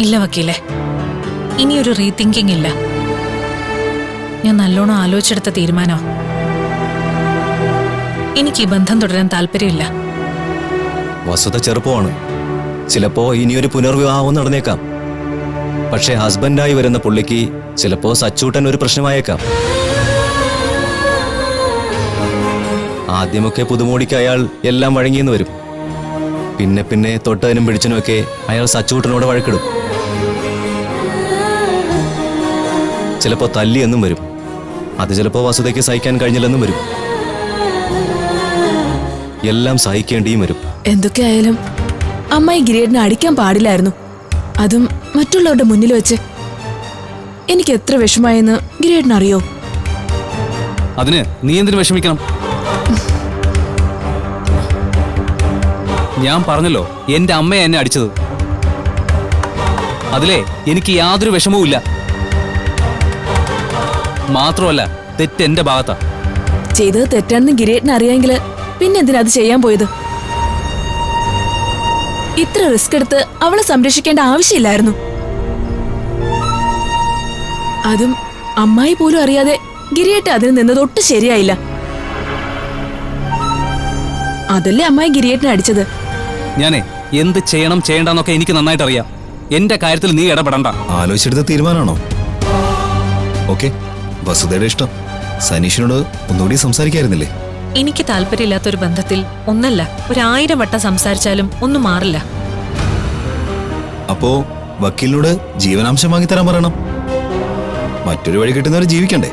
ഇല്ല വക്കീലെ, ഇനിയൊരു റീതിങ്കിങ് ഇല്ല. ഞാൻ നല്ലോണം ആലോചിച്ചെടുത്ത തീരുമാനോ. എനിക്ക് ഈ ബന്ധം തുടരാൻ താല്പര്യമില്ല. വസുത ചെറുപ്പമാണ്. ചിലപ്പോ ഇനിയൊരു പുനർവിവാഹവും നടന്നേക്കാം. പക്ഷെ ഹസ്ബൻഡായി വരുന്ന പുള്ളിക്ക് ചിലപ്പോ സച്ചൂട്ടൻ ഒരു പ്രശ്നമായേക്കാം. ആദ്യമൊക്കെ പുതുമോടിക്ക് അയാൾ എല്ലാം വഴങ്ങിയെന്ന് വരും. പിന്നെ പിന്നെ തൊട്ടതിനും പിടിച്ചനുമൊക്കെ അയാൾ സച്ചൂട്ടനോട് വഴക്കിടും. ചിലപ്പോ തല്ലിയെന്നും വരും. അത് ചിലപ്പോ വസുതയ്ക്ക് സഹിക്കാൻ കഴിഞ്ഞില്ലെന്നും വരും. എല്ലാം സഹിക്കേണ്ടിയും വരും. എന്തൊക്കെയായാലും അമ്മായി ഗിരിയേട്ടനെ അടിക്കാൻ പാടില്ലായിരുന്നു. അതും മറ്റുള്ളവരുടെ മുന്നിൽ വെച്ച്. എനിക്ക് എത്ര വിഷമായെന്ന് ഗിരിയേട്ടൻ അറിയോ? അതിന് നീ എന്തിനു വിഷമിക്കണം? ഞാൻ പറഞ്ഞല്ലോ, എന്റെ അമ്മയെ എന്നെ അടിച്ചത്. അതിലേ എനിക്ക് യാതൊരു വിഷമവും ഇല്ല. മാത്രമല്ല, തെറ്റ് എന്റെ ഭാഗത്താ. ചെയ്തത് തെറ്റാണെന്ന് ഗിരിയേട്ടൻ അറിയാമെങ്കിൽ പിന്നെന്തിനാ അത് ചെയ്യാൻ പോയത്? ഇത്ര റിസ്ക് എടുത്ത് അവളെ സംരക്ഷിക്കേണ്ട ആവശ്യമില്ലായിരുന്നു. അതും അമ്മായി പോലും അറിയാതെ ഗിരിയേട്ടൻ അതിന് നിന്നത് ഒട്ടും ശരിയായില്ല. അതല്ലേ അമ്മായി ഗിരിയേട്ടനെ അടിച്ചത്. ഞാനേ എന്ത് ചെയ്യണം ചെയ്യണ്ടെന്നൊക്കെ എനിക്ക് നന്നായിട്ട് അറിയാം. എന്റെ കാര്യത്തിൽ നീ ഇടപെടണ്ട. ആലോചിച്ചെടുത്ത തീരുമാനമാണോ? ഓക്കെ, വസുതയുടെ ഇഷ്ടം. സനീഷിനോട് ഒന്നുകൂടി സംസാരിക്കായിരുന്നില്ലേ? എനിക്ക് താല്പര്യമില്ലാത്തൊരു ബന്ധത്തിൽ ഒന്നല്ല 1000 വട്ടം സംസാരിച്ചാലും ഒന്നും മാറില്ല. അപ്പോ വക്കീലിനോട് ജീവനാംശം വാങ്ങിത്തരാൻ പറയണം. മറ്റൊരു വഴി കിട്ടുന്നവർ ജീവിക്കണ്ടേ?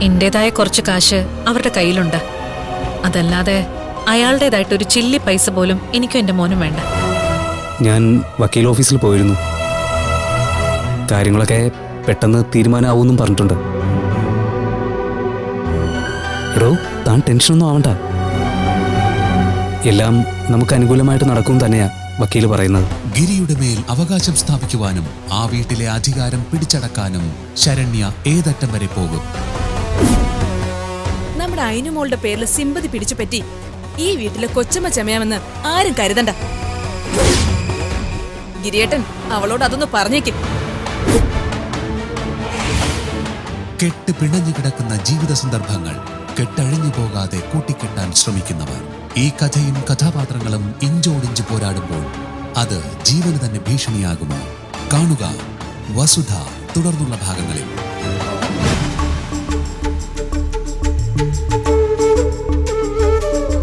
എന്റേതായ കുറച്ച് കാശ് അവരുടെ കയ്യിലുണ്ട്. അതല്ലാതെ അയാളുടേതായിട്ടൊരു ചില്ലി പൈസ പോലും എനിക്കും എന്റെ മോനും വേണ്ട. ഞാൻ വക്കീൽ ഓഫീസിൽ പോയിരുന്നു. കാര്യങ്ങളൊക്കെ പെട്ടെന്ന് തീരുമാനമാവൂന്നും പറഞ്ഞിട്ടുണ്ട്. എടോ, താൻ ടെൻഷനൊന്നും ആവണ്ട. എല്ലാം നമുക്ക് അനുകൂലമായിട്ട് നടക്കും തന്നെയാ വക്കീല് പറയുന്നത്. ഗിരിയുടെ മേൽ അവകാശം സ്ഥാപിക്കുവാനും ആ വീട്ടിലെ അധികാരം പിടിച്ചടക്കാനും ശരണ്യ ഏതറ്റം വരെ പോകും. നമ്മുടെ അയിനുമോളുടെ പേരിൽ സിമ്പതി പിടിച്ചു പറ്റി ഈ വീട്ടിലെ കൊച്ചമ്മ ചമയാമെന്ന് ആരും കരുതണ്ട. ഗിരിയേട്ടൻ അവളോട് അതൊന്ന് പറഞ്ഞേക്കും. കെട്ട് പിണഞ്ഞു കിടക്കുന്ന ജീവിത സന്ദർഭങ്ങൾ കെട്ടഴിഞ്ഞു പോകാതെ കൂട്ടിക്കെട്ടാൻ ശ്രമിക്കുന്നവർ. ഈ കഥയും കഥാപാത്രങ്ങളും ഇഞ്ചോടിഞ്ച് പോരാടുമ്പോൾ അത് ജീവന് തന്നെ ഭീഷണിയാകുമോ? കാണുക വസുധ തുടർന്നുള്ള ഭാഗങ്ങളിൽ.